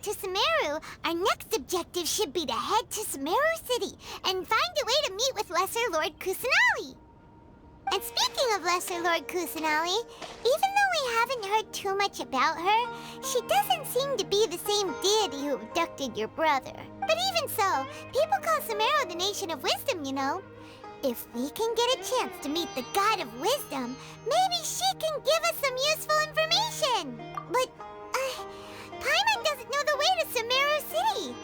to Sumeru, our next objective should be to head to Sumeru City and find a way to meet with Lesser Lord Kusanali. And speaking of Lesser Lord Kusanali, even though we haven't heard too much about her, she doesn't seem to be the same deity who abducted your brother. But even so, people call Sumeru the Nation of Wisdom, you know. If we can get a chance to meet the God of Wisdom, maybe she can give us some useful information. But, Paimon doesn't know the way to Sumeru City.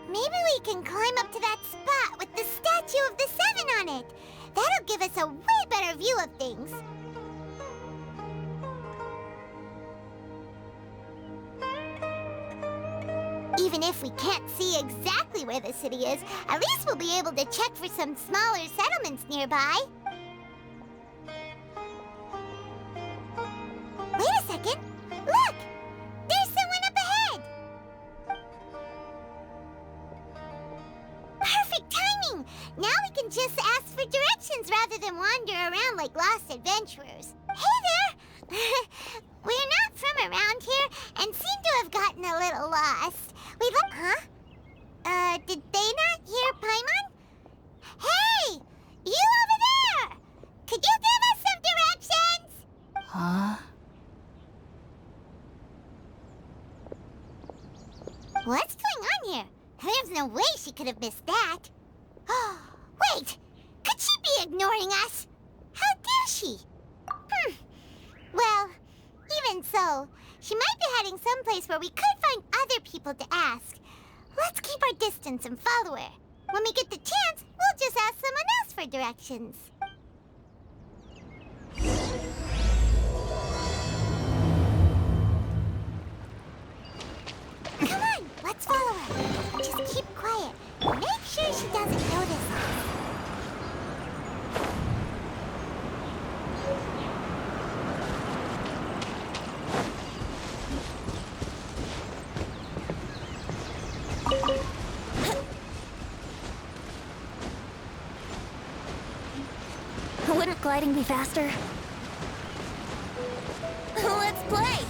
Maybe we can climb up to that spot with the statue of the Seven on it. That'll give us a way better view of things. Even if we can't see exactly where the city is, at least we'll be able to check for some smaller settlements nearby. Wait a second! Look! There's someone up ahead! Perfect timing! Now we can just ask for directions rather than wander around like lost adventurers. Hey there! We're not from around here and seem to have gotten a little lost. Did they not hear Paimon? Hey! You over there! Could you give us some directions? Huh? What's going on here? There's no way she could have missed that. Wait! Could she be ignoring us? How dare she? Well, even so, she might be heading someplace where we could find other people to ask. Let's keep our distance and follow her. When we get the chance, we'll just ask someone else for directions. Come on, let's follow her. Just keep quiet. Make sure she doesn't notice us. Wouldn't gliding be faster? Let's play!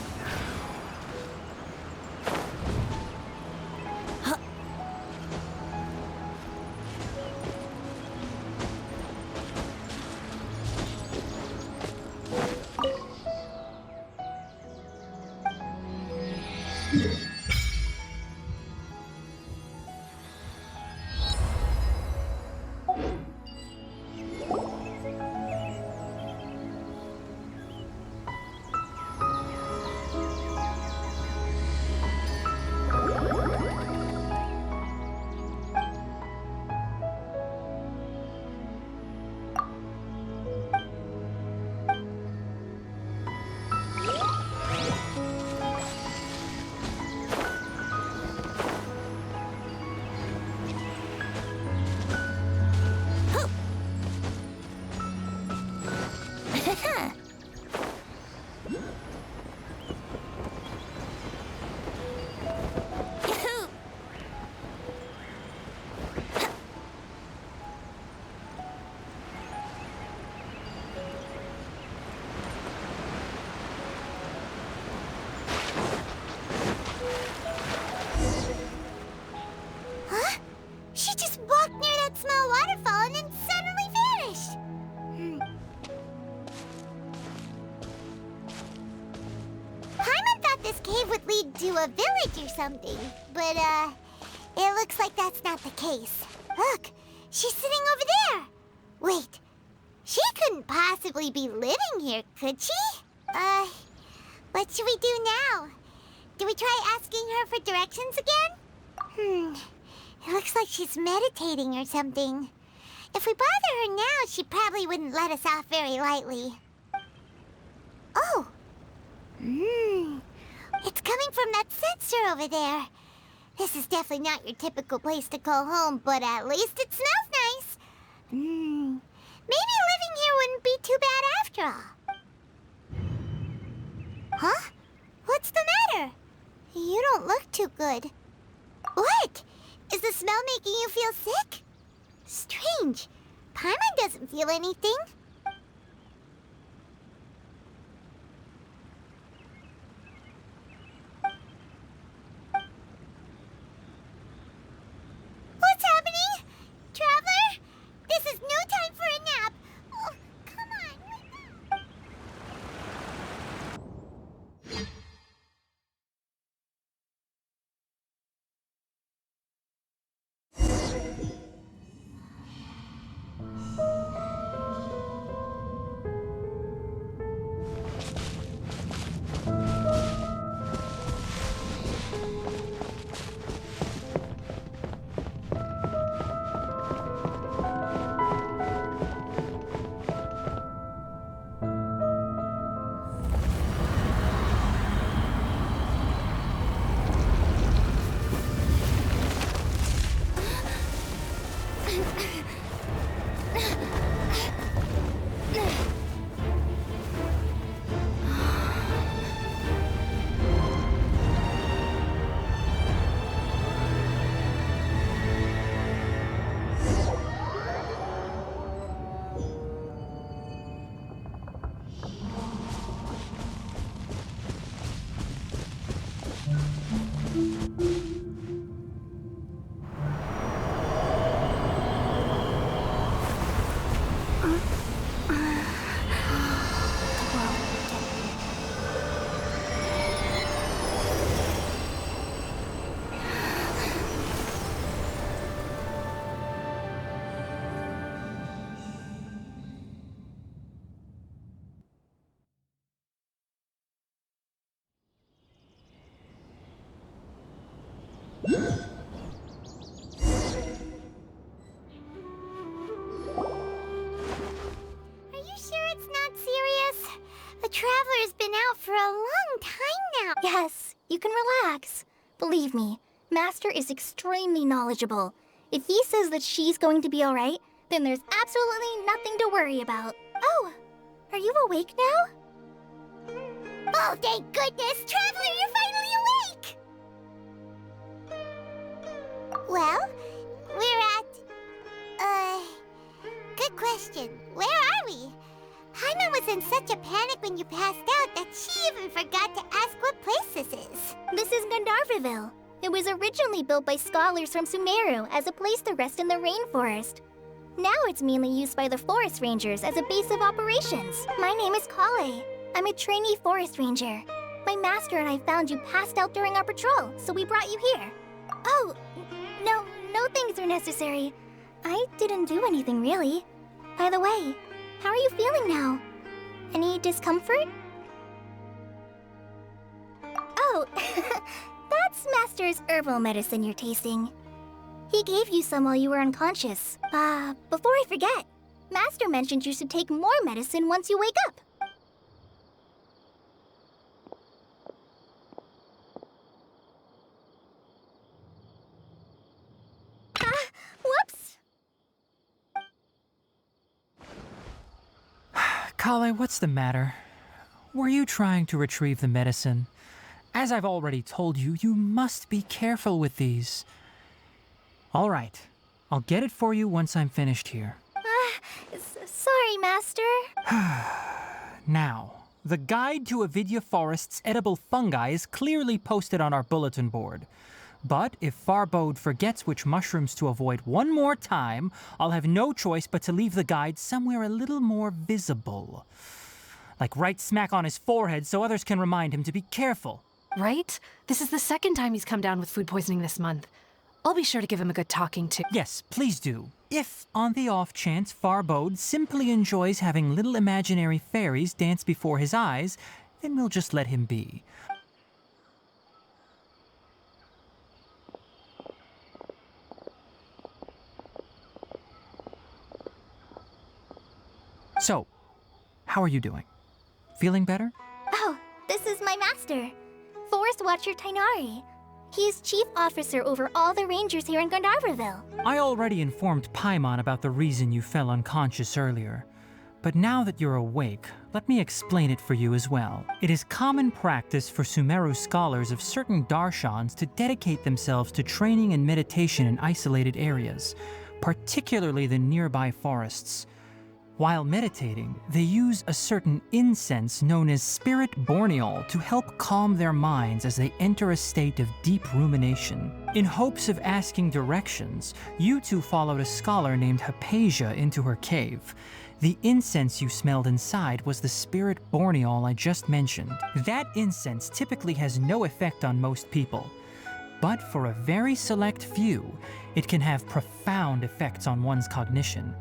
To a village or something, but it looks like that's not the case. Look, she's sitting over there. Wait, she couldn't possibly be living here, could she? What should we do now? Do we try asking her for directions again? It looks like she's meditating or something. If we bother her now, she probably wouldn't let us off very lightly. Oh. It's coming from that sensor over there. This is definitely not your typical place to call home, but at least it smells nice. Maybe living here wouldn't be too bad after all. Huh? What's the matter? You don't look too good. What? Is the smell making you feel sick? Strange. Paimon doesn't feel anything. Are you sure it's not serious? The Traveler's been out for a long time now. Yes, you can relax. Believe me, Master is extremely knowledgeable. If he says that she's going to be alright, then there's absolutely nothing to worry about. Oh, are you awake now? Oh, thank goodness! Traveler, you're finally awake! Well, we're at... Good question. Where are we? Paimon was in such a panic when you passed out that she even forgot to ask what place this is. This is Gandharvaville. It was originally built by scholars from Sumeru as a place to rest in the rainforest. Now it's mainly used by the forest rangers as a base of operations. My name is Kale. I'm a trainee forest ranger. My master and I found you passed out during our patrol, so we brought you here. Oh, no things are necessary. I didn't do anything really. By the way, how are you feeling now? Any discomfort? Oh, that's Master's herbal medicine you're tasting. He gave you some while you were unconscious. Before I forget, Master mentioned you should take more medicine once you wake up. Whoops! Kale, what's the matter? Were you trying to retrieve the medicine? As I've already told you, you must be careful with these. All right, I'll get it for you once I'm finished here. Sorry, Master. Now, the guide to Avidya Forest's edible fungi is clearly posted on our bulletin board. But if Farbode forgets which mushrooms to avoid one more time, I'll have no choice but to leave the guide somewhere a little more visible. Like right smack on his forehead so others can remind him to be careful. Right? This is the second time he's come down with food poisoning this month. I'll be sure to give him a good talking to. Yes, please do. If, on the off chance, Farbode simply enjoys having little imaginary fairies dance before his eyes, then we'll just let him be. So, how are you doing? Feeling better? Oh, this is my master, Forest Watcher Tainari. He's chief officer over all the rangers here in Gandharvaville. I already informed Paimon about the reason you fell unconscious earlier. But now that you're awake, let me explain it for you as well. It is common practice for Sumeru scholars of certain darshans to dedicate themselves to training and meditation in isolated areas, particularly the nearby forests. While meditating, they use a certain incense known as spirit borneol to help calm their minds as they enter a state of deep rumination. In hopes of asking directions, you two followed a scholar named Hypatia into her cave. The incense you smelled inside was the spirit borneol I just mentioned. That incense typically has no effect on most people, but for a very select few, it can have profound effects on one's cognition,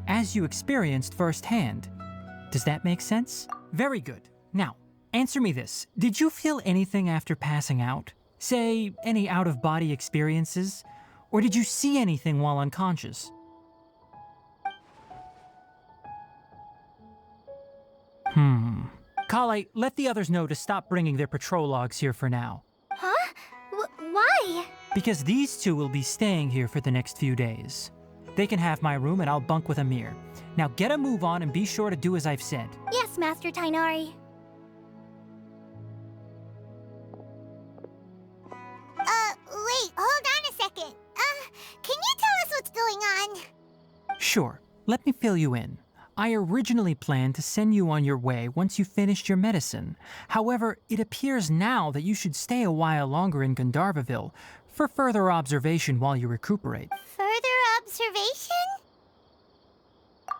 as you experienced firsthand. Does that make sense? Very good. Now, answer me this. Did you feel anything after passing out? Say, any out-of-body experiences? Or did you see anything while unconscious? Kale, let the others know to stop bringing their patrol logs here for now. Huh? Why? Because these two will be staying here for the next few days. They can have my room and I'll bunk with Amir. Now get a move on and be sure to do as I've said. Yes, Master Tainari. Wait, hold on a second. Can you tell us what's going on? Sure, let me fill you in. I originally planned to send you on your way once you finished your medicine. However, it appears now that you should stay a while longer in Gandharvaville for further observation while you recuperate. Further observation?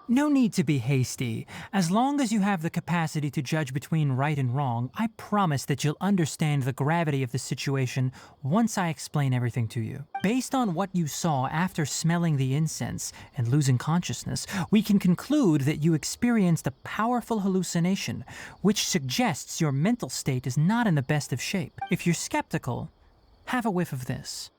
No need to be hasty. As long as you have the capacity to judge between right and wrong, I promise that you'll understand the gravity of the situation once I explain everything to you. Based on what you saw after smelling the incense and losing consciousness, we can conclude that you experienced a powerful hallucination, which suggests your mental state is not in the best of shape. If you're skeptical, have a whiff of this.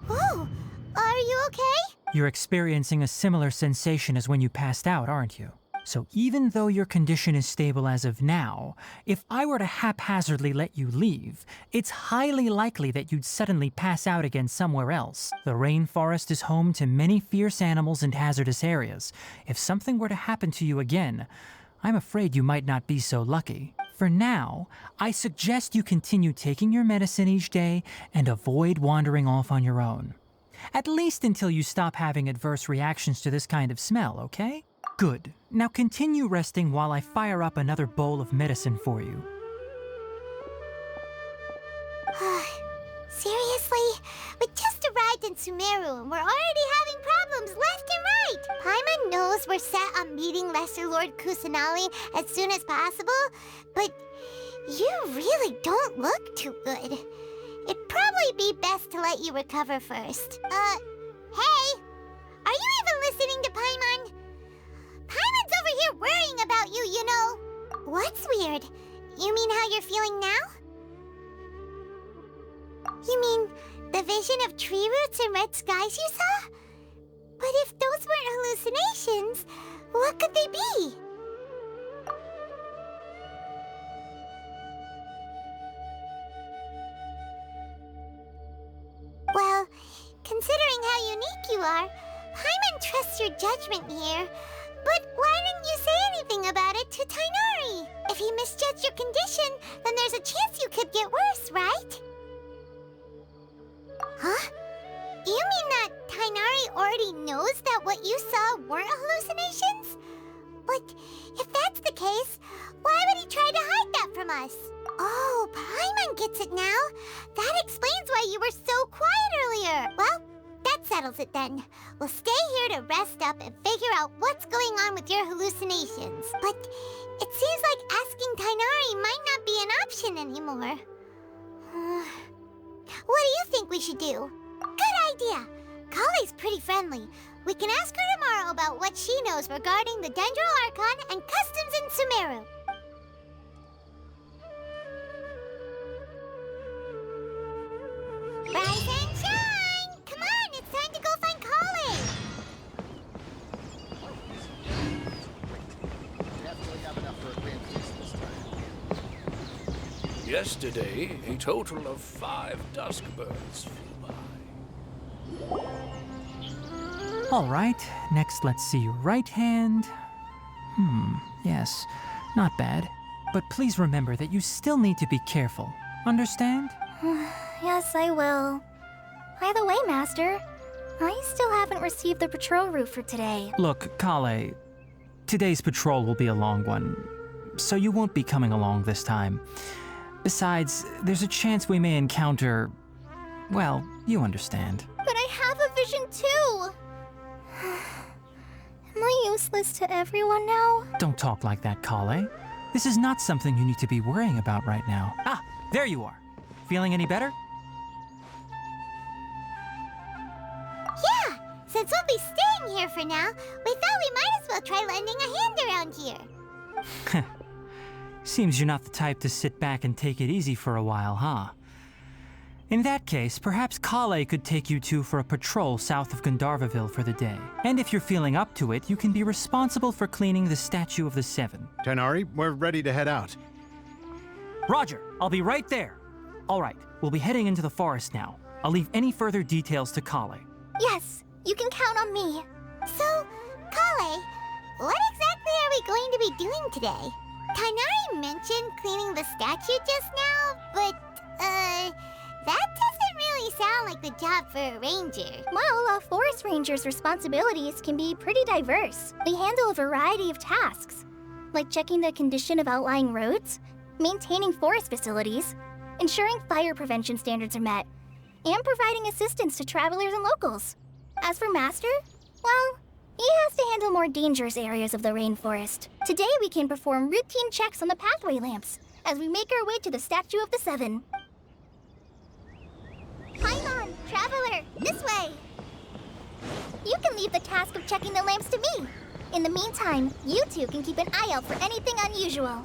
Oh, are you okay? You're experiencing a similar sensation as when you passed out, aren't you? So even though your condition is stable as of now, if I were to haphazardly let you leave, it's highly likely that you'd suddenly pass out again somewhere else. The rainforest is home to many fierce animals and hazardous areas. If something were to happen to you again, I'm afraid you might not be so lucky. For now, I suggest you continue taking your medicine each day and avoid wandering off on your own. At least until you stop having adverse reactions to this kind of smell, okay? Good. Now continue resting while I fire up another bowl of medicine for you. Seriously? We just arrived in Sumeru and we're already having problems left and right! Paimon knows we're set on meeting Lesser Lord Kusanali as soon as possible, but you really don't look too good. It'd probably be best to let you recover first. Hey! Are you even listening to Paimon? Paimon's over here worrying about you, you know. What's weird? You mean how you're feeling now? You mean the vision of tree roots and red skies you saw? But if those weren't hallucinations, what could they be? Well, considering how unique you are, Paimon trusts your judgment here. But why didn't you say anything about it to Tighnari? If he misjudged your condition, then there's a chance you could get worse, right? Huh? You mean that Tighnari already knows that what you saw weren't hallucinations? But if that's the case, why would he try to hide that from us? Oh, Paimon gets it now. That explains why you were so quiet earlier. Well, that settles it then. We'll stay here to rest up and figure out what's going on with your hallucinations. But it seems like asking Tighnari might not be an option anymore. What do you think we should do? Good idea! Kale's pretty friendly. We can ask her tomorrow about what she knows regarding the Dendro Archon and customs in Sumeru. Rise and shine! Come on, it's time to go find Kale! Yesterday, a total of 5 dusk birds flew by. All right, next let's see your right hand. Yes, not bad. But please remember that you still need to be careful. Understand? Yes, I will. By the way, Master, I still haven't received the patrol route for today. Look, Kale, today's patrol will be a long one, so you won't be coming along this time. Besides, there's a chance we may encounter... well, you understand. But I have a vision too! Am I useless to everyone now? Don't talk like that, Kale. This is not something you need to be worrying about right now. Ah, there you are. Feeling any better? Yeah, since we'll be staying here for now, we thought we might as well try lending a hand around here. Seems you're not the type to sit back and take it easy for a while, huh? In that case, perhaps Kale could take you two for a patrol south of Gandharvaville for the day. And if you're feeling up to it, you can be responsible for cleaning the Statue of the Seven. Tighnari, we're ready to head out. Roger, I'll be right there. All right, we'll be heading into the forest now. I'll leave any further details to Kale. Yes, you can count on me. So, Kale, what exactly are we going to be doing today? Tighnari mentioned cleaning the statue just now, but, that doesn't really sound like the job for a ranger. Well, a forest ranger's responsibilities can be pretty diverse. They handle a variety of tasks, like checking the condition of outlying roads, maintaining forest facilities, ensuring fire prevention standards are met, and providing assistance to travelers and locals. As for Master, well, he has to handle more dangerous areas of the rainforest. Today we can perform routine checks on the pathway lamps as we make our way to the Statue of the Seven. Paimon, Traveler, this way! You can leave the task of checking the lamps to me. In the meantime, you two can keep an eye out for anything unusual.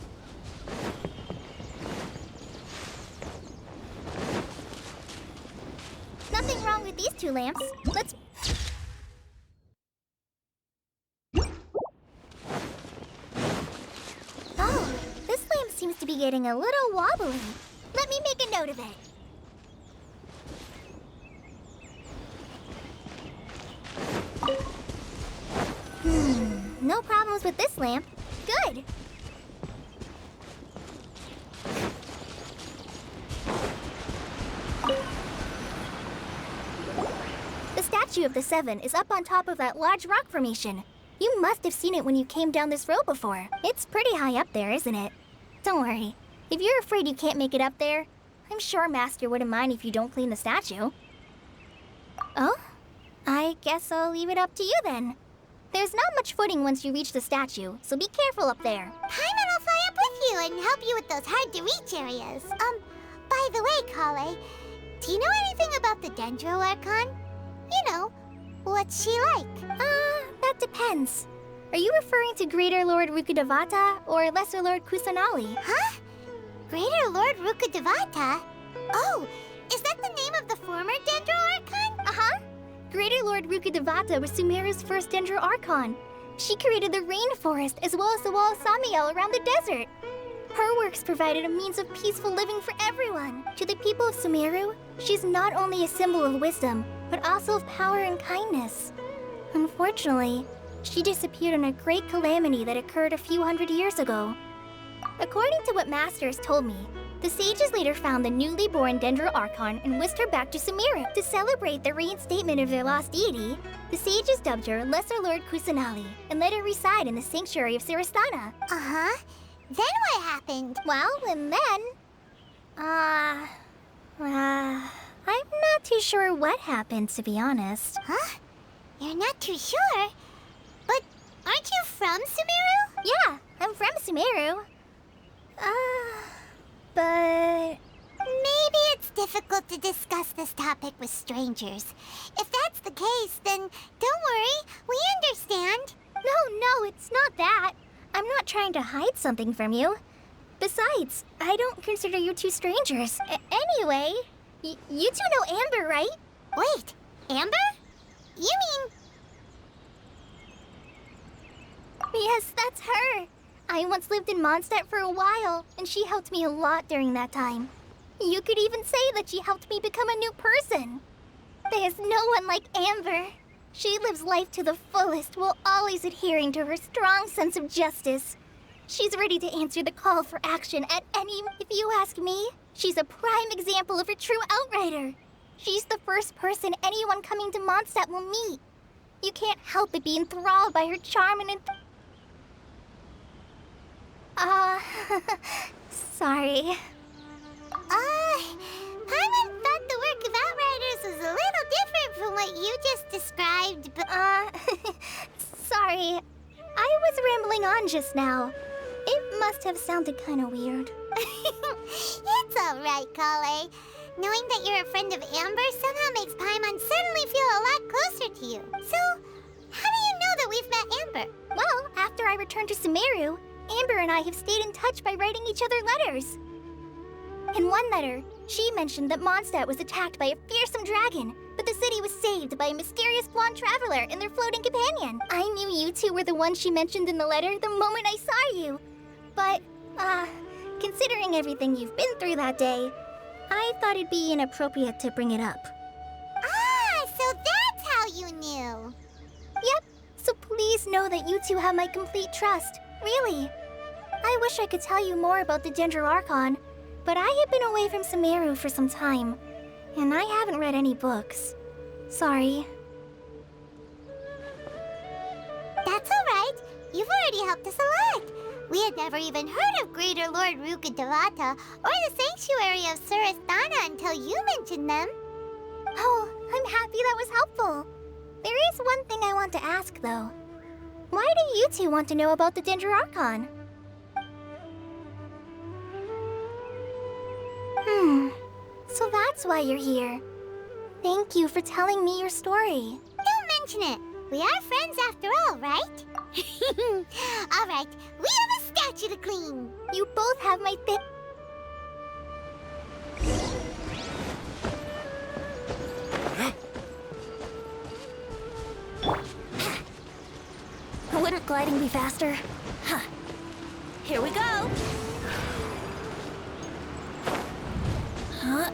Nothing wrong with these 2 lamps. Let's... Oh, this lamp seems to be getting a little wobbly. Let me make a note of it. No problems with this lamp. Good. The statue of the Seven is up on top of that large rock formation. You must have seen it when you came down this road before. It's pretty high up there, isn't it? Don't worry. If you're afraid you can't make it up there, I'm sure Master wouldn't mind if you don't clean the statue. Oh? I guess I'll leave it up to you then. There's not much footing once you reach the statue, so be careful up there. Paimon will fly up with you and help you with those hard-to-reach areas. By the way, Kale, do you know anything about the Dendro Archon? You know, what's she like? That depends. Are you referring to Greater Lord Rukkhadevata or Lesser Lord Kusanali? Huh? Greater Lord Rukkhadevata? Oh, is that the name of the former Dendro Archon? Uh-huh. Greater Lord Rukkhadevata was Sumeru's first Dendro Archon. She created the rainforest as well as the wall of Samiel around the desert. Her works provided a means of peaceful living for everyone. To the people of Sumeru, she's not only a symbol of wisdom, but also of power and kindness. Unfortunately, she disappeared in a great calamity that occurred a few hundred years ago. According to what Master has told me, the sages later found the newly born Dendro Archon and whisked her back to Sumeru. To celebrate the reinstatement of their lost deity, the sages dubbed her Lesser Lord Kusanali and let her reside in the sanctuary of Siristana. Uh-huh. Then what happened? Well, and then... I'm not too sure what happened, to be honest. Huh? You're not too sure? But aren't you from Sumeru? Yeah, I'm from Sumeru. But... Maybe it's difficult to discuss this topic with strangers. If that's the case, then don't worry, we understand. No, it's not that. I'm not trying to hide something from you. Besides, I don't consider you two strangers. Anyway, you two know Amber, right? Wait, Amber? You mean... Yes, that's her. I once lived in Mondstadt for a while, and she helped me a lot during that time. You could even say that she helped me become a new person. There's no one like Amber. She lives life to the fullest while always adhering to her strong sense of justice. She's ready to answer the call for action at any... If you ask me, she's a prime example of a true outrider. She's the first person anyone coming to Mondstadt will meet. You can't help but be enthralled by her charm and sorry. Paimon thought the work of Outriders was a little different from what you just described, but... Sorry. I was rambling on just now. It must have sounded kind of weird. It's alright, Kale. Knowing that you're a friend of Amber somehow makes Paimon suddenly feel a lot closer to you. So, how do you know that we've met Amber? Well, after I returned to Sumeru, Amber and I have stayed in touch by writing each other letters. In one letter, she mentioned that Mondstadt was attacked by a fearsome dragon, but the city was saved by a mysterious blonde traveler and their floating companion. I knew you two were the ones she mentioned in the letter the moment I saw you. But, considering everything you've been through that day, I thought it'd be inappropriate to bring it up. Ah, so that's how you knew. Yep, so please know that you two have my complete trust. Really. I wish I could tell you more about the Dendro Archon, but I have been away from Sumeru for some time, and I haven't read any books. Sorry. That's alright. You've already helped us a lot. We had never even heard of Greater Lord Rukkhadevata or the Sanctuary of Surasthana until you mentioned them. Oh, I'm happy that was helpful. There is one thing I want to ask, though. Why do you two want to know about the Dendro Archon? So that's why you're here. Thank you for telling me your story. Don't mention it. We are friends after all, right? Alright, we have a statue to clean. You both have my Shouldn't gliding be faster? Huh. Here we go! Huh?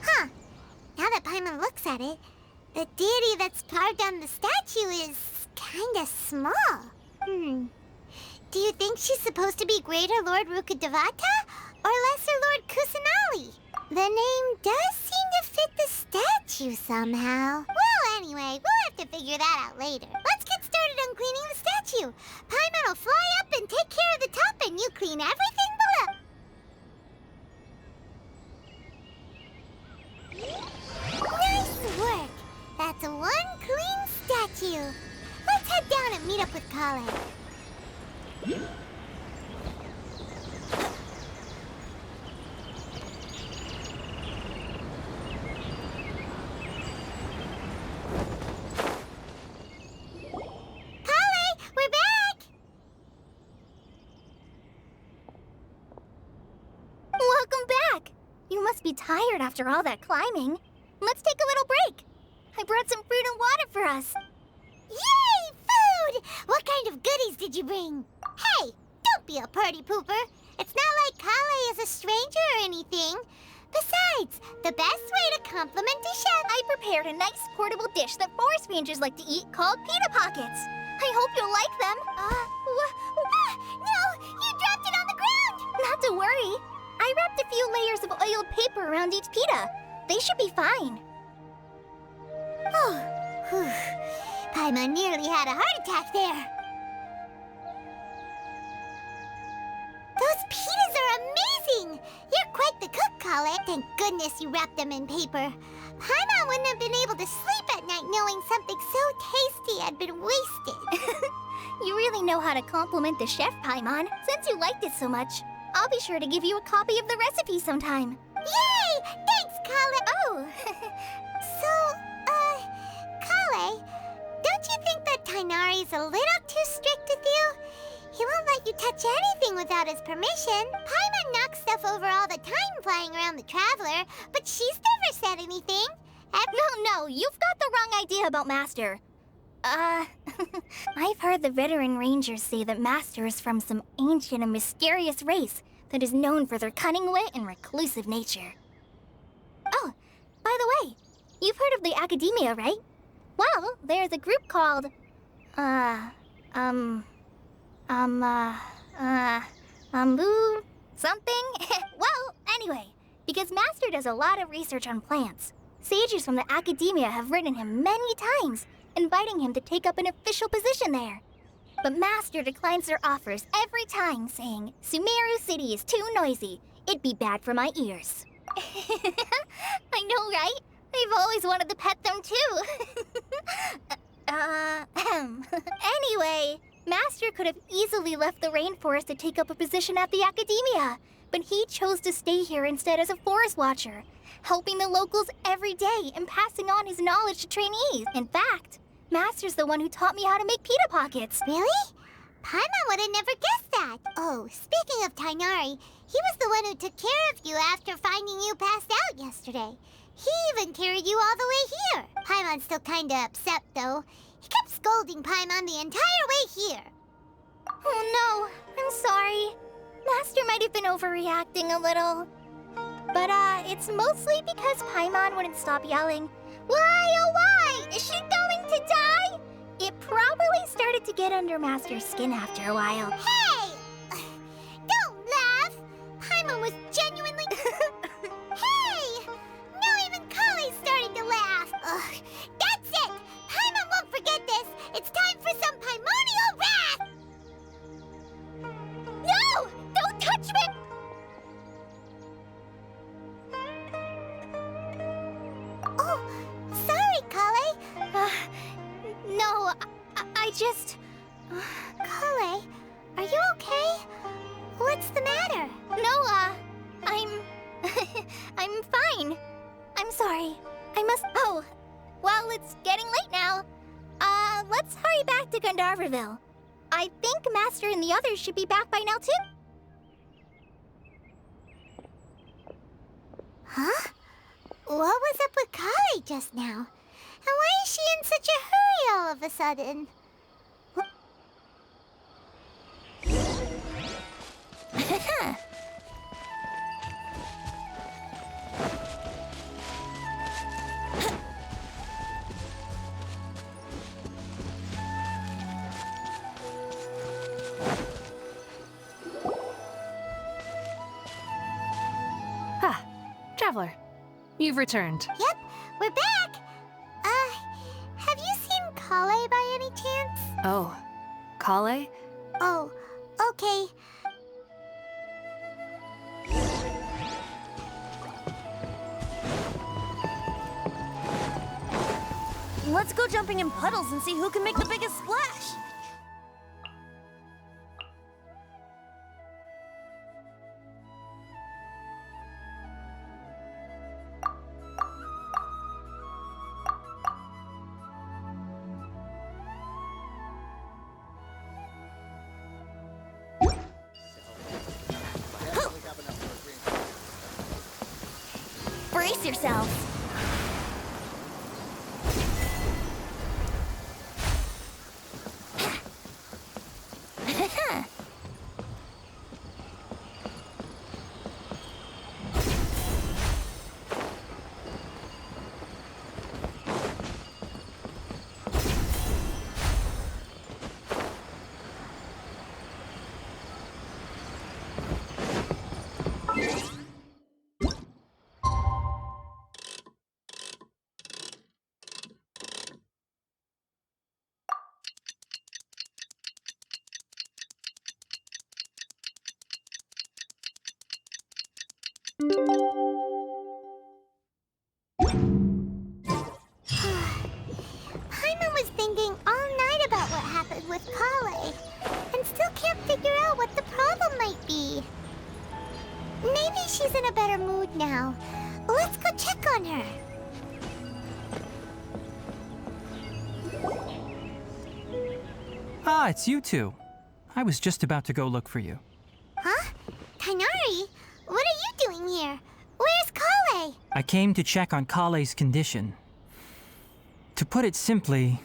Huh. Now that Paimon looks at it, the deity that's carved on the statue is kinda small. Do you think she's supposed to be Greater Lord Rukkhadevata or Lesser Lord Kusanali? The name does seem to fit the statue somehow. Well, anyway, we'll have to figure that out later. Let's get started on cleaning the statue. Paimon will fly up and take care of the top, and you clean everything below. Nice work. That's one clean statue. Let's head down and meet up with Kale. We're back! Welcome back! You must be tired after all that climbing. Let's take a little break. I brought some fruit and water for us. Yay! Food! What kind of goodies did you bring? Hey, don't be a party pooper. It's not like Kale is a stranger or anything. Besides, the best way to compliment a chef... I prepared a nice portable dish that forest rangers like to eat called pita pockets. I hope you'll like them. No! You dropped it on the ground! Not to worry. I wrapped a few layers of oiled paper around each pita. They should be fine. Oh, whew. Paimon nearly had a heart attack there. Those pitas are amazing! You're quite the cook, Kale. Thank goodness you wrapped them in paper. Paimon wouldn't have been able to sleep at night knowing something so tasty had been wasted. You really know how to compliment the chef, Paimon. Since you liked it so much, I'll be sure to give you a copy of the recipe sometime. Yay! Thanks, Kale. Oh! Kale, don't you think that Tainari's a little too strict with you? He won't let you touch anything without his permission. Paimon knocks stuff over all the time flying around the Traveler, but she's never said anything. No, you've got the wrong idea about Master. I've heard the veteran rangers say that Master is from some ancient and mysterious race that is known for their cunning wit and reclusive nature. Oh, by the way, you've heard of the Academia, right? Well, there's a group called, something? Well, anyway, because Master does a lot of research on plants, sages from the Academia have written him many times, inviting him to take up an official position there. But Master declines their offers every time, saying, Sumeru City is too noisy. It'd be bad for my ears. I know, right? I've always wanted to pet them, too. Anyway, Master could have easily left the rainforest to take up a position at the Academia, but he chose to stay here instead as a forest watcher, helping the locals every day and passing on his knowledge to trainees. In fact, Master's the one who taught me how to make pita pockets. Really? Paimon would have never guessed that. Oh, speaking of Tainari, he was the one who took care of you after finding you passed out yesterday. He even carried you all the way here. Paimon's still kinda upset, though. He kept scolding Paimon the entire way here. Oh no, I'm sorry. Master might have been overreacting a little. But it's mostly because Paimon wouldn't stop yelling, "Why, oh why? Is she going to die?" It probably started to get under Master's skin after a while. Hey! Don't laugh! Paimon was genuinely... Hey! Now even Kale's starting to laugh. Ugh, that's it! Paimon won't forget this! It's time for some Paimonial wrath! No! Don't touch me! Oh, sorry, Kale. No, I just... Kale, are you okay? What's the matter? No, I'm fine. I'm sorry. I must... Oh, well, it's getting late now. Let's hurry back to Gandharvaville. I think Master and the others should be back by now, too. Huh? What was up with Kali just now? And why is she in such a hurry all of a sudden? Ah, Traveler. You've returned. Yep, we're back! Have you seen Kale by any chance? Oh, Kale? Oh, okay. Let's go jumping in puddles and see who can make the biggest splash. Brace yourselves. Paimon was thinking all night about what happened with Kale, and still can't figure out what the problem might be. Maybe she's in a better mood now. Let's go check on her. Ah, it's you two. I was just about to go look for you. Huh? Kainari? What are you doing here? Where's Kale? I came to check on Kale's condition. To put it simply,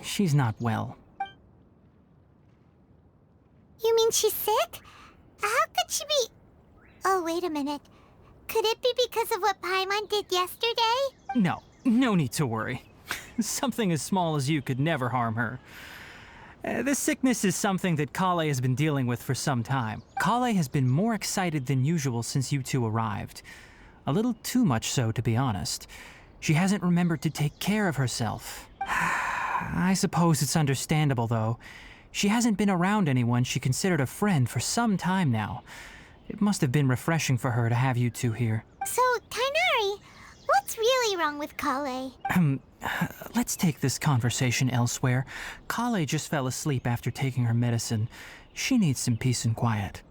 she's not well. You mean she's sick? How could she be... Oh, wait a minute. Could it be because of what Paimon did yesterday? No need to worry. Something as small as you could never harm her. This sickness is something that Kale has been dealing with for some time. Kale has been more excited than usual since you two arrived. A little too much so, to be honest. She hasn't remembered to take care of herself. I suppose it's understandable, though. She hasn't been around anyone she considered a friend for some time now. It must have been refreshing for her to have you two here. So, Kainari, what's really wrong with Kale? Let's take this conversation elsewhere. Kale just fell asleep after taking her medicine. She needs some peace and quiet.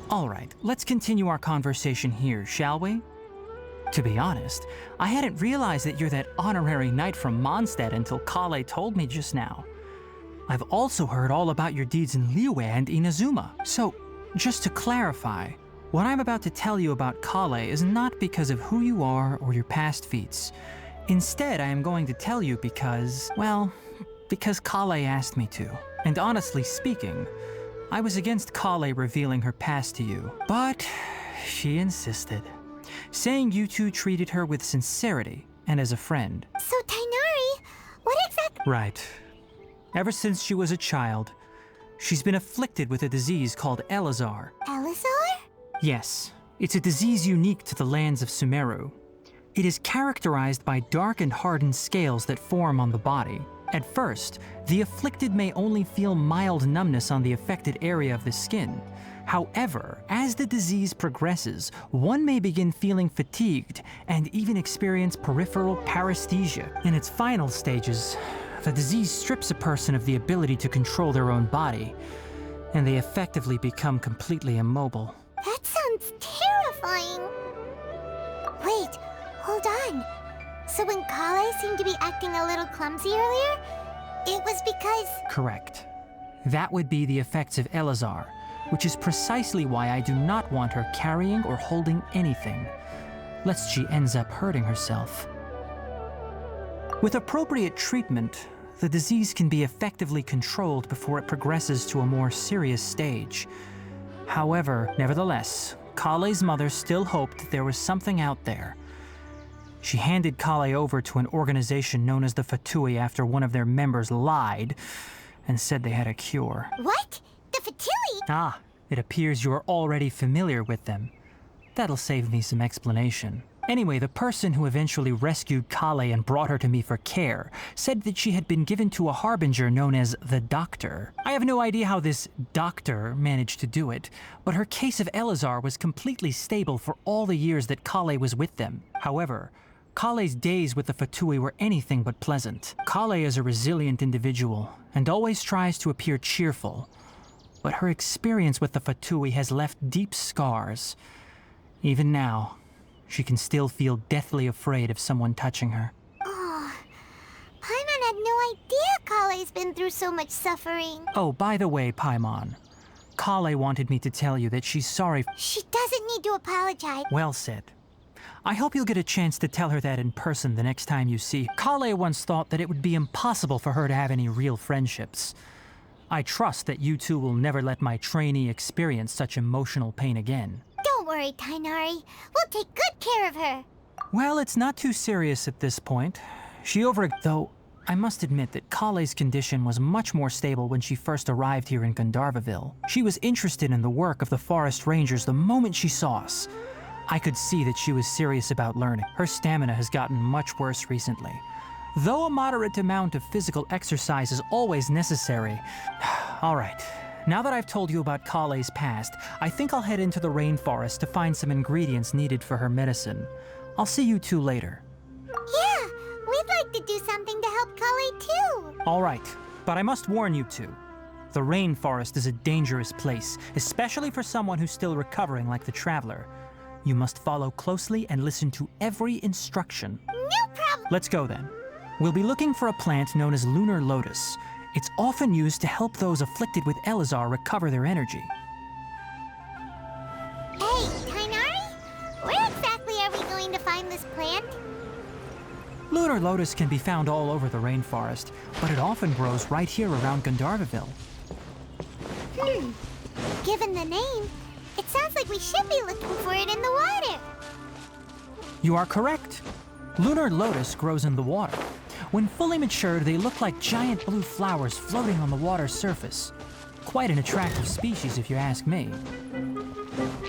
All right, let's continue our conversation here, shall we? To be honest, I hadn't realized that you're that honorary knight from Mondstadt until Kale told me just now. I've also heard all about your deeds in Liyue and Inazuma. So, just to clarify, what I'm about to tell you about Kale is not because of who you are or your past feats. Instead, I am going to tell you because, well, because Kale asked me to. And honestly speaking, I was against Kale revealing her past to you, but she insisted, saying you two treated her with sincerity and as a friend. So, Tainari, what exactly... Right. Ever since she was a child, she's been afflicted with a disease called Elazar. Elazar? Yes, it's a disease unique to the lands of Sumeru. It is characterized by dark and hardened scales that form on the body. At first, the afflicted may only feel mild numbness on the affected area of the skin. However, as the disease progresses, one may begin feeling fatigued and even experience peripheral paresthesia. In its final stages, The disease strips a person of the ability to control their own body, and they effectively become completely immobile. That sounds terrifying. Wait, hold on. So when Kale seemed to be acting a little clumsy earlier, it was because... Correct. That would be the effects of Elazar, which is precisely why I do not want her carrying or holding anything, lest she ends up hurting herself. With appropriate treatment, the disease can be effectively controlled before it progresses to a more serious stage. However, nevertheless, Kale's mother still hoped that there was something out there. She handed Kale over to an organization known as the Fatui after one of their members lied and said they had a cure. What? The Fatui? Ah, it appears you're already familiar with them. That'll save me some explanation. Anyway, the person who eventually rescued Kale and brought her to me for care said that she had been given to a harbinger known as the Doctor. I have no idea how this doctor managed to do it, but her case of Elazar was completely stable for all the years that Kale was with them. However, Kale's days with the Fatui were anything but pleasant. Kale is a resilient individual and always tries to appear cheerful, but her experience with the Fatui has left deep scars. Even now, she can still feel deathly afraid of someone touching her. Oh, Paimon had no idea Kale's been through so much suffering. Oh, by the way, Paimon, Kale wanted me to tell you that she's sorry. She doesn't need to apologize. Well said. I hope you'll get a chance to tell her that in person the next time you see her. Kale once thought that it would be impossible for her to have any real friendships. I trust that you two will never let my trainee experience such emotional pain again. Don't worry, Tainari. We'll take good care of her. Well, it's not too serious at this point. Though, I must admit that Kale's condition was much more stable when she first arrived here in Gandharvaville. She was interested in the work of the forest rangers the moment she saw us. I could see that she was serious about learning. Her stamina has gotten much worse recently. Though a moderate amount of physical exercise is always necessary. All right, now that I've told you about Kale's past, I think I'll head into the rainforest to find some ingredients needed for her medicine. I'll see you two later. Yeah, we'd like to do something to help Kale too. All right, but I must warn you two. The rainforest is a dangerous place, especially for someone who's still recovering like the Traveler. You must follow closely and listen to every instruction. No problem. Let's go then. We'll be looking for a plant known as lunar lotus. It's often used to help those afflicted with Elazar recover their energy. Hey, Tainari, where exactly are we going to find this plant? Lunar lotus can be found all over the rainforest, but it often grows right here around Gandharvaville. Given the name, it sounds like we should be looking for it in the water. You are correct. Lunar lotus grows in the water. When fully matured, they look like giant blue flowers floating on the water's surface. Quite an attractive species, if you ask me.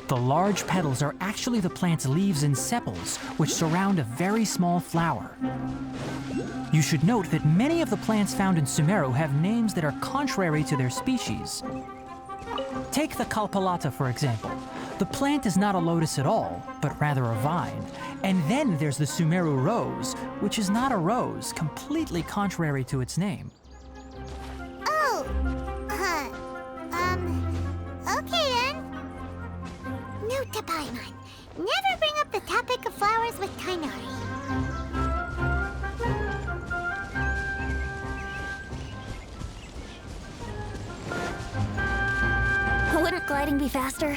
The large petals are actually the plant's leaves and sepals, which surround a very small flower. You should note that many of the plants found in Sumeru have names that are contrary to their species. Take the Kalpalata, for example. The plant is not a lotus at all, but rather a vine. And then there's the Sumeru rose, which is not a rose, completely contrary to its name. Oh, okay then. Note to Paimon, never bring up the topic of flowers with Tainari. Wouldn't gliding be faster?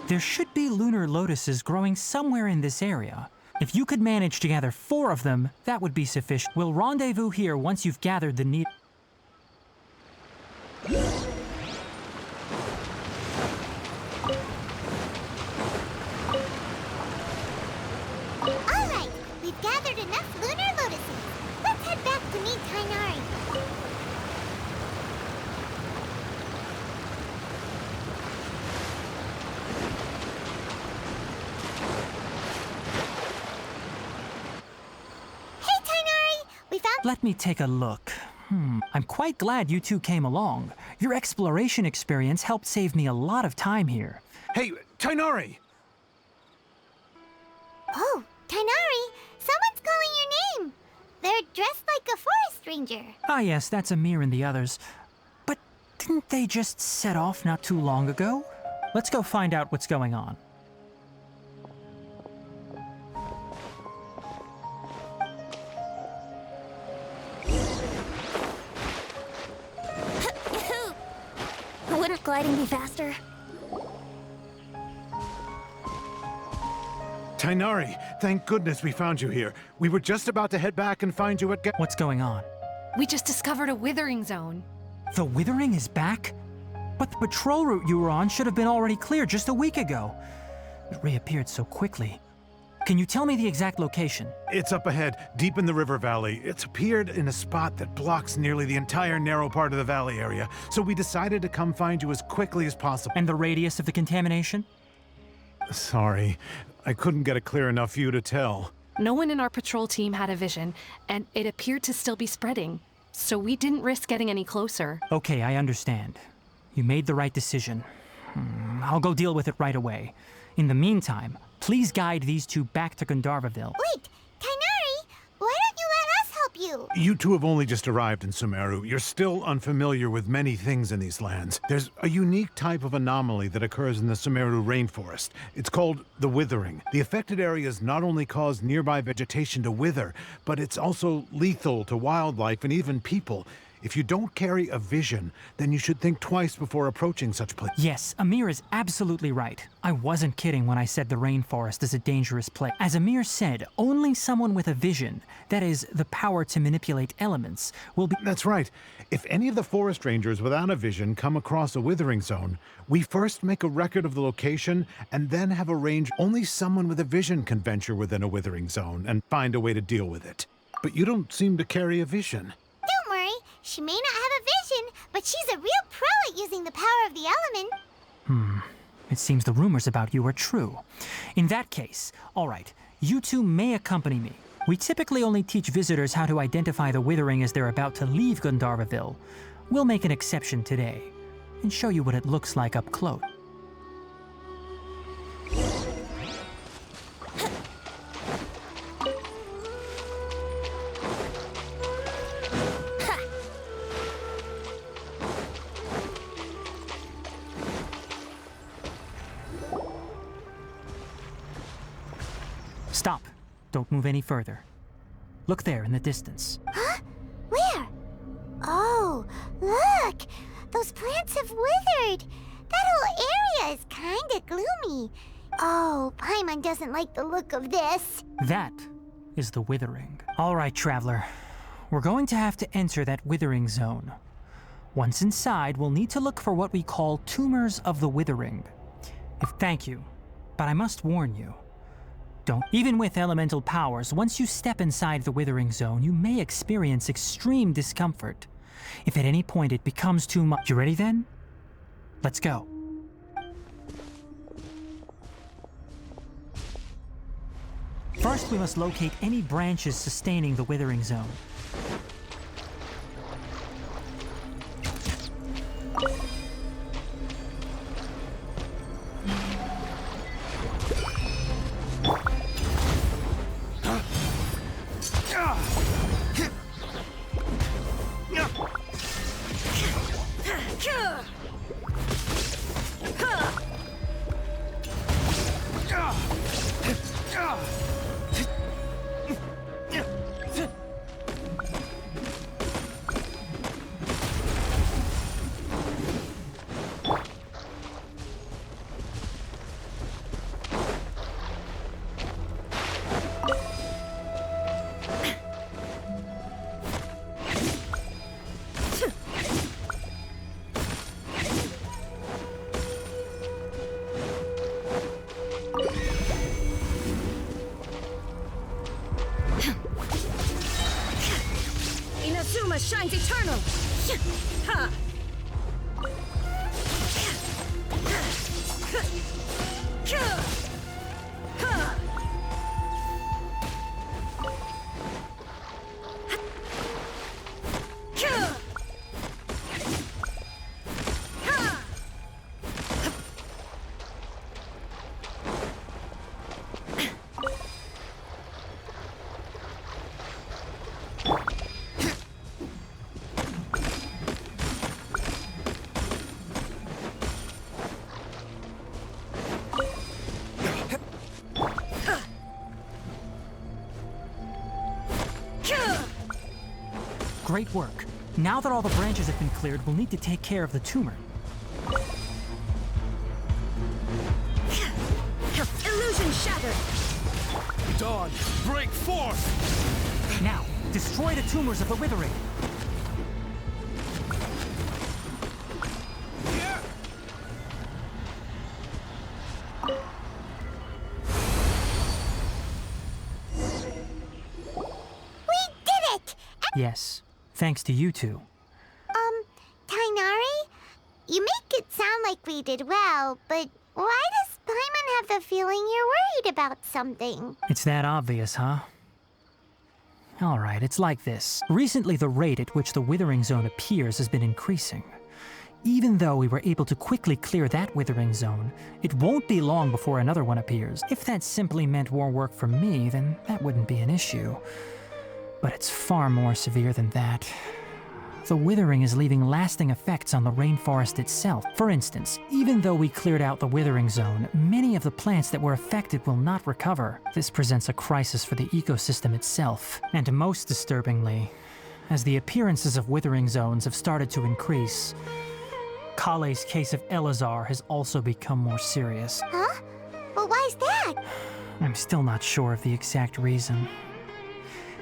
There should be lunar lotuses growing somewhere in this area. If you could manage to gather 4 of them, that would be sufficient. We'll rendezvous here once you've gathered the need. All right, we've gathered enough lunar lotuses. Let's head back to meet Tainari. Let me take a look. I'm quite glad you two came along. Your exploration experience helped save me a lot of time here. Hey, Tainari! Oh, Tainari, someone's calling your name. They're dressed like a forest ranger. Ah yes, that's Amir and the others. But didn't they just set off not too long ago? Let's go find out what's going on. Wouldn't gliding be faster? Tainari, thank goodness we found you here. We were just about to head back and find you at What's going on? We just discovered a withering zone. The Withering is back? But the patrol route you were on should have been already clear just a week ago. It reappeared so quickly. Can you tell me the exact location? It's up ahead, deep in the river valley. It's appeared in a spot that blocks nearly the entire narrow part of the valley area, so we decided to come find you as quickly as possible. And the radius of the contamination? Sorry, I couldn't get a clear enough view to tell. No one in our patrol team had a vision, and it appeared to still be spreading. So we didn't risk getting any closer. Okay, I understand. You made the right decision. I'll go deal with it right away. In the meantime, please guide these two back to Gandharvaville. Wait, Tainari, why don't you let us help you? You two have only just arrived in Sumeru. You're still unfamiliar with many things in these lands. There's a unique type of anomaly that occurs in the Sumeru rainforest. It's called the Withering. The affected areas not only cause nearby vegetation to wither, but it's also lethal to wildlife and even people. If you don't carry a vision, then you should think twice before approaching such places. Yes, Amir is absolutely right. I wasn't kidding when I said the rainforest is a dangerous place. As Amir said, only someone with a vision, that is, the power to manipulate elements, will be— That's right. If any of the forest rangers without a vision come across a withering zone, we first make a record of the location and then have a range. Only someone with a vision can venture within a withering zone and find a way to deal with it. But you don't seem to carry a vision. Don't worry, she may not have a vision, but she's a real pro at using the power of the element. It seems the rumors about you are true. In that case, all right, you two may accompany me. We typically only teach visitors how to identify the Withering as they're about to leave Gandharvaville. We'll make an exception today and show you what it looks like up close. Stop. Don't move any further. Look there in the distance. Huh? Where? Oh, look! Those plants have withered! That whole area is kinda gloomy. Oh, Paimon doesn't like the look of this. That is the Withering. All right, traveler. We're going to have to enter that Withering zone. Once inside, we'll need to look for what we call tumors of the Withering. Thank you, but I must warn you. Even with elemental powers, once you step inside the Withering Zone, you may experience extreme discomfort. If at any point it becomes too much— You ready then? Let's go. First, we must locate any branches sustaining the Withering Zone. Inazuma shines eternal! Ha! Great work. Now that all the branches have been cleared, we'll need to take care of the tumor. Illusion shattered! Dawn, break forth! Now, destroy the tumors of the withering. We did it! Yes, thanks to you two. Tainari? You make it sound like we did well, but why does Paimon have the feeling you're worried about something? It's that obvious, huh? Alright, it's like this. Recently, the rate at which the withering zone appears has been increasing. Even though we were able to quickly clear that withering zone, it won't be long before another one appears. If that simply meant more work for me, then that wouldn't be an issue. But it's far more severe than that. The withering is leaving lasting effects on the rainforest itself. For instance, even though we cleared out the withering zone, many of the plants that were affected will not recover. This presents a crisis for the ecosystem itself. And most disturbingly, as the appearances of withering zones have started to increase, Kale's case of Elazar has also become more serious. Huh? Well, why's that? I'm still not sure of the exact reason.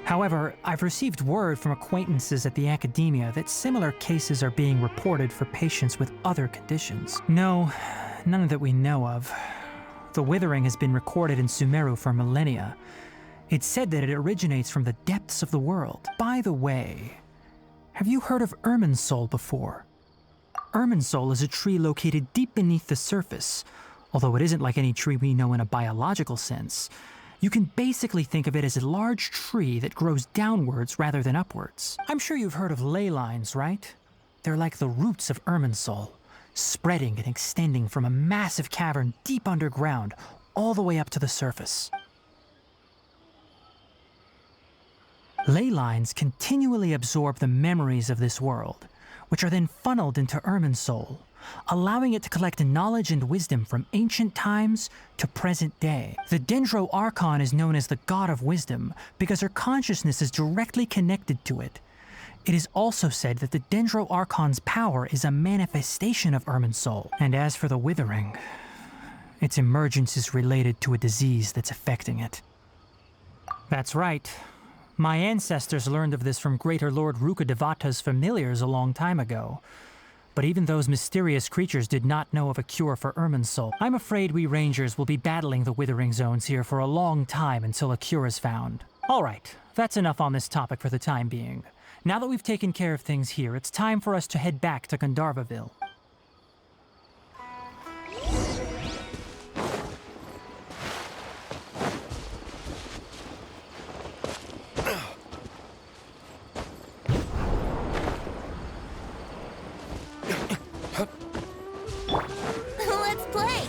However, I've received word from acquaintances at the academia that similar cases are being reported for patients with other conditions. No, none that we know of. The withering has been recorded in Sumeru for millennia. It's said that it originates from the depths of the world. By the way, have you heard of Irminsul before? Irminsul is a tree located deep beneath the surface. Although it isn't like any tree we know in a biological sense. You can basically think of it as a large tree that grows downwards rather than upwards. I'm sure you've heard of ley lines, right? They're like the roots of Irminsul, spreading and extending from a massive cavern deep underground all the way up to the surface. Ley lines continually absorb the memories of this world, which are then funneled into Irminsul, allowing it to collect knowledge and wisdom from ancient times to present day. The Dendro Archon is known as the God of Wisdom because her consciousness is directly connected to it. It is also said that the Dendro Archon's power is a manifestation of Irminsul. And as for the withering, its emergence is related to a disease that's affecting it. That's right. My ancestors learned of this from Greater Lord Rukadevata's familiars a long time ago. But even those mysterious creatures did not know of a cure for Irminsul. I'm afraid we rangers will be battling the withering zones here for a long time until a cure is found. Alright, that's enough on this topic for the time being. Now that we've taken care of things here, it's time for us to head back to Gandharvaville. Let's play!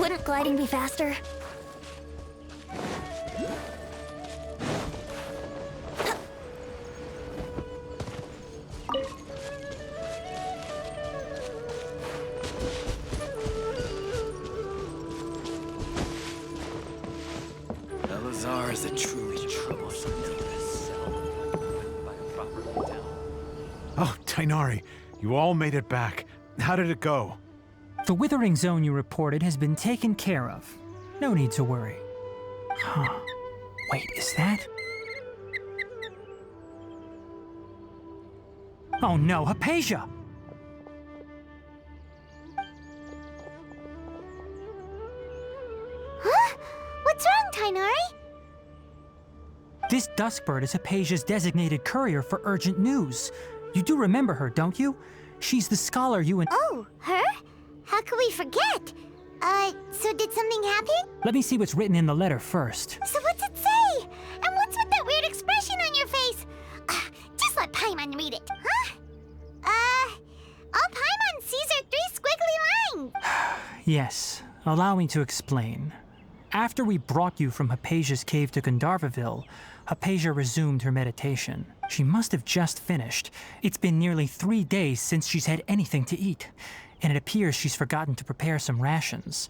Wouldn't gliding be faster? Elazar is a truly troublesome by a proper hotel. Oh, Tainari, you all made it back. How did it go? The withering zone you reported has been taken care of. No need to worry. Huh. Wait, is that? Oh no, Hypatia! This duskbird is Hypatia's designated courier for urgent news. You do remember her, don't you? She's the scholar you and— Oh, her? How could we forget? So did something happen? Let me see what's written in the letter first. So what's it say? And what's with that weird expression on your face? Just let Paimon read it, huh? All Paimon sees are 3 squiggly lines. Yes, allow me to explain. After we brought you from Hypatia's cave to Gandharvaville, Hypatia resumed her meditation. She must have just finished. It's been nearly 3 days since she's had anything to eat, and it appears she's forgotten to prepare some rations.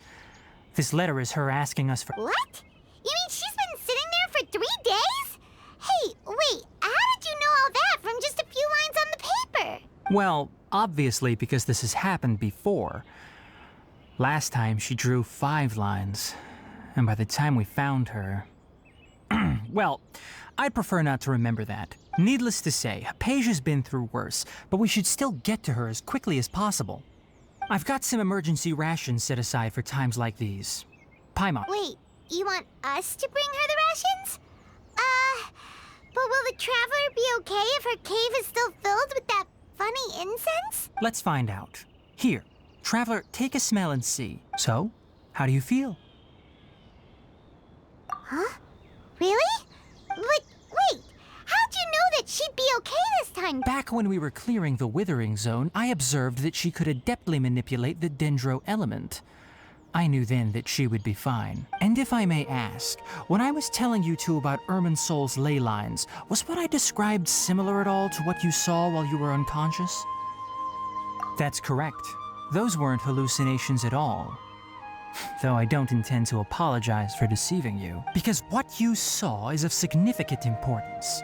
This letter is her asking us for— What? You mean she's been sitting there for 3 days? Hey, wait, how did you know all that from just a few lines on the paper? Well, obviously because this has happened before. Last time she drew 5 lines, and by the time we found her— well, I'd prefer not to remember that. Needless to say, Hypatia's been through worse, but we should still get to her as quickly as possible. I've got some emergency rations set aside for times like these. Paimon. Wait, you want us to bring her the rations? But will the traveler be okay if her cave is still filled with that funny incense? Let's find out. Here, traveler, take a smell and see. So, how do you feel? Huh? Really? But wait, how'd you know that she'd be okay this time? Back when we were clearing the Withering Zone, I observed that she could adeptly manipulate the Dendro element. I knew then that she would be fine. And if I may ask, when I was telling you two about Irminsol's ley lines, was what I described similar at all to what you saw while you were unconscious? That's correct. Those weren't hallucinations at all. Though I don't intend to apologize for deceiving you, because what you saw is of significant importance.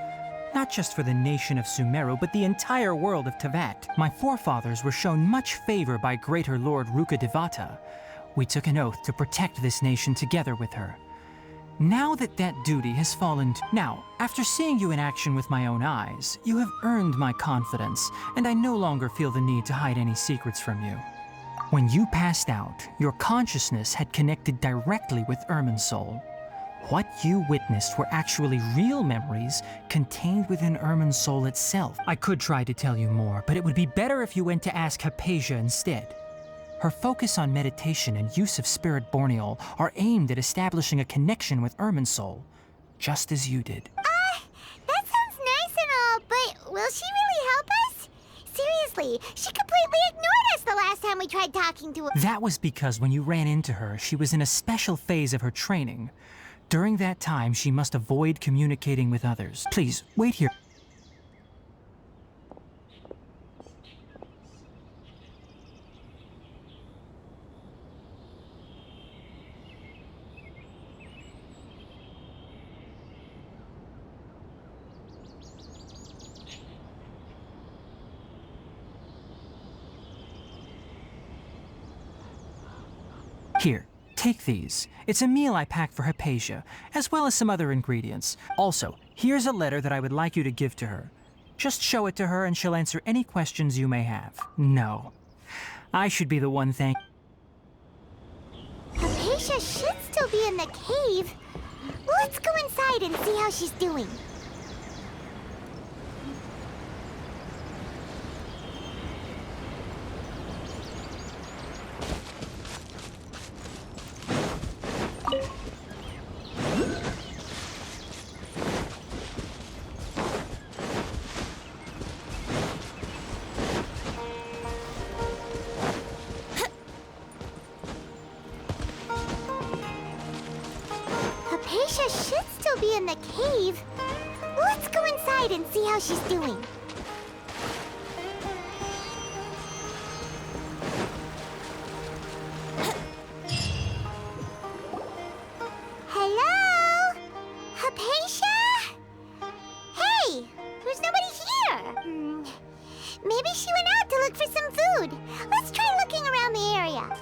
Not just for the nation of Sumeru, but the entire world of Tevat. My forefathers were shown much favor by Greater Lord Rukkhadevata. We took an oath to protect this nation together with her. Now that that duty has fallen to— Now, after seeing you in action with my own eyes, you have earned my confidence, and I no longer feel the need to hide any secrets from you. When you passed out, your consciousness had connected directly with Irminsul. What you witnessed were actually real memories contained within Irminsul itself. I could try to tell you more, but it would be better if you went to ask Hypatia instead. Her focus on meditation and use of Spirit Borneol are aimed at establishing a connection with Irminsul, just as you did. That sounds nice and all, but will she really help us? Seriously, she completely ignored us the last time we tried talking to her. That was because when you ran into her, she was in a special phase of her training. During that time, she must avoid communicating with others. Please, wait here. Here, take these. It's a meal I packed for Hypatia, as well as some other ingredients. Also, here's a letter that I would like you to give to her. Just show it to her and she'll answer any questions you may have. No. I should be the one thank— Hypatia should still be in the cave. Let's go inside and see how she's doing. Hypatia should still be in the cave. Let's go inside and see how she's doing. Hello? Hypatia? Hey, there's nobody here. Maybe she went out to look for some food. Let's try looking around the area.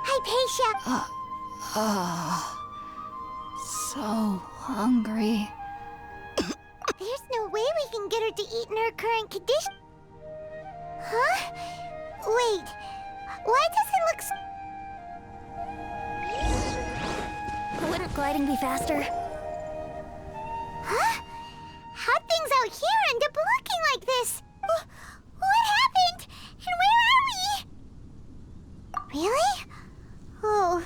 Hypatia! So hungry. There's no way we can get her to eat in her current condition. Huh? Wait. Why does it look Wouldn't gliding be faster? Huh? How'd things out here end up looking like this? What happened? And where are we? Really? Oh.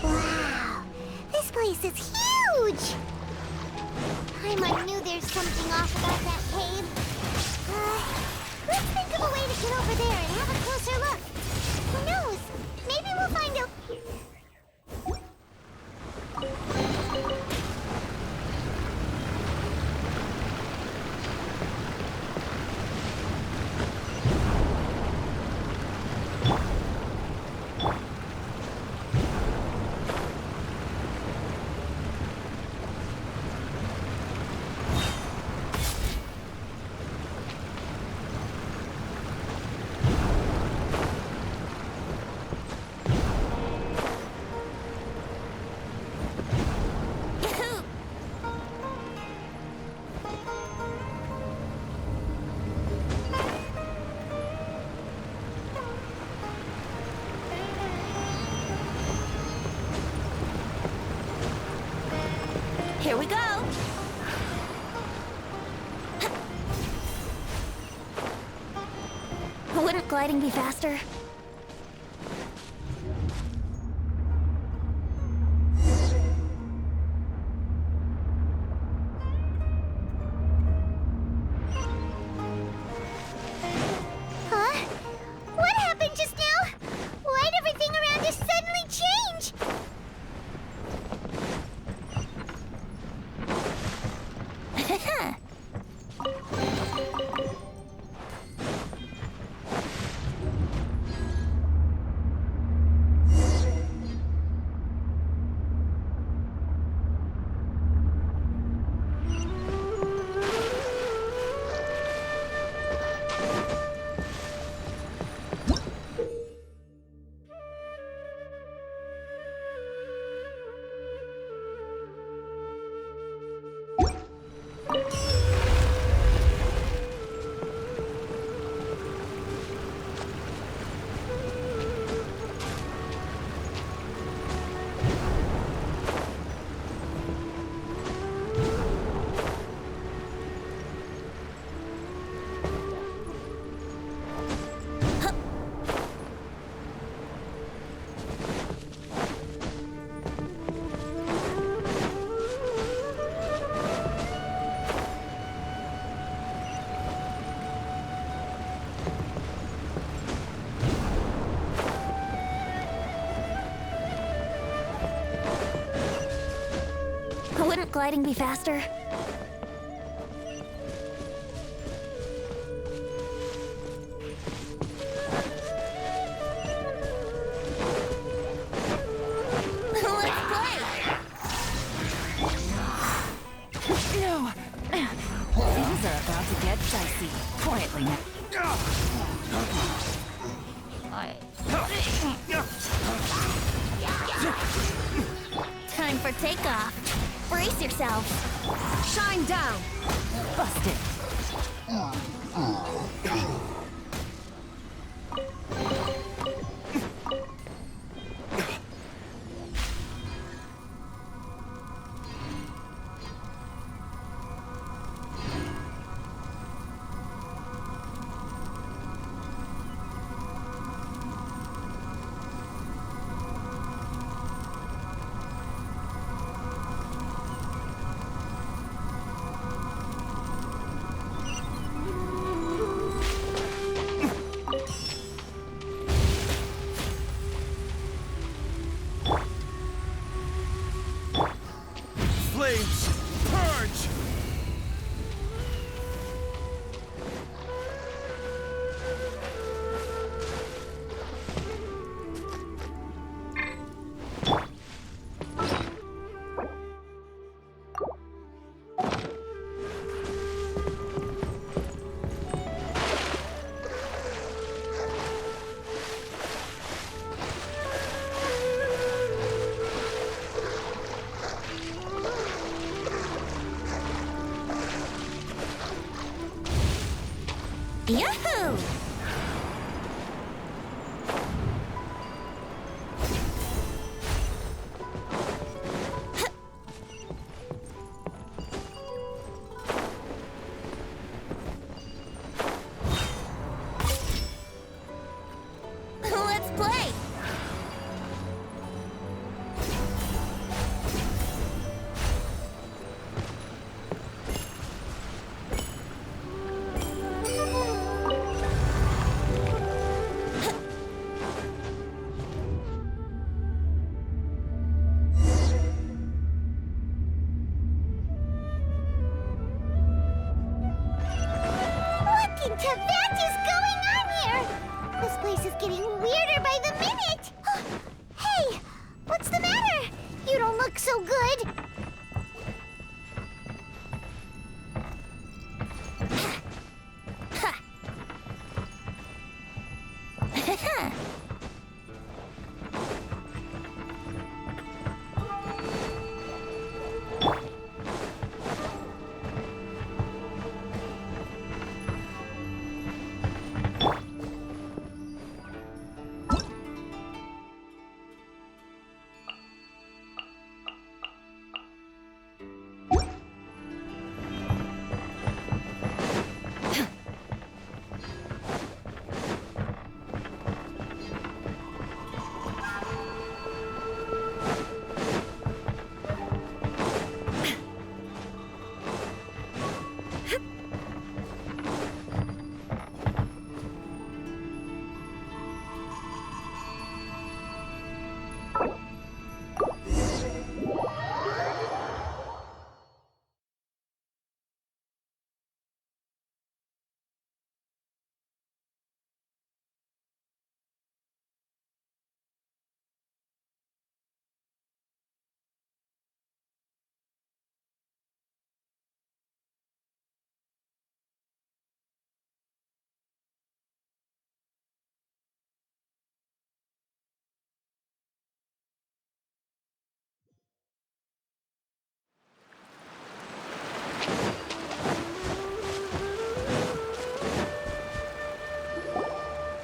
Wow, this place is huge! I knew there's something off about that cave. Let's think of a way to get over there and have a closer look. Who knows? Maybe we'll find a... Here we go! Wouldn't gliding be faster? Huh? What happened just now? Why'd everything around us suddenly change? Wouldn't gliding be faster? Let's play! No! Things are about to get dicey. Quietly now. Time for takeoff. Brace yourselves. Shine down! Busted! Yahoo! Let's play! What in Tibet is going on here? This place is getting weirder by the minute. Hey, what's the matter? You don't look so good.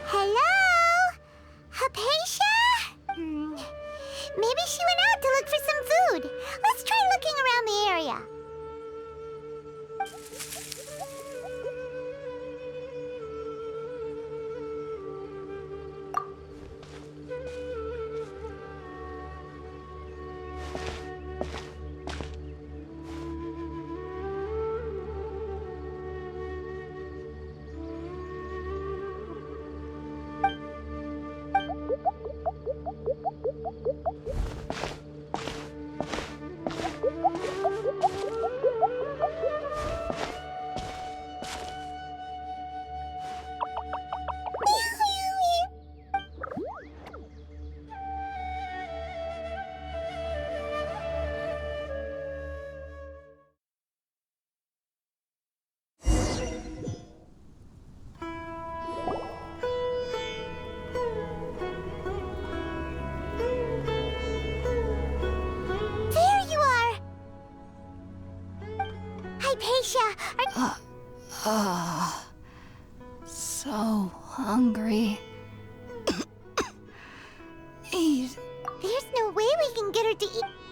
Hello? Hypatia? Maybe she went out to look for some food. Let's try looking around the area. Hypatia, So hungry. Eat. there's no way we can get her to eat.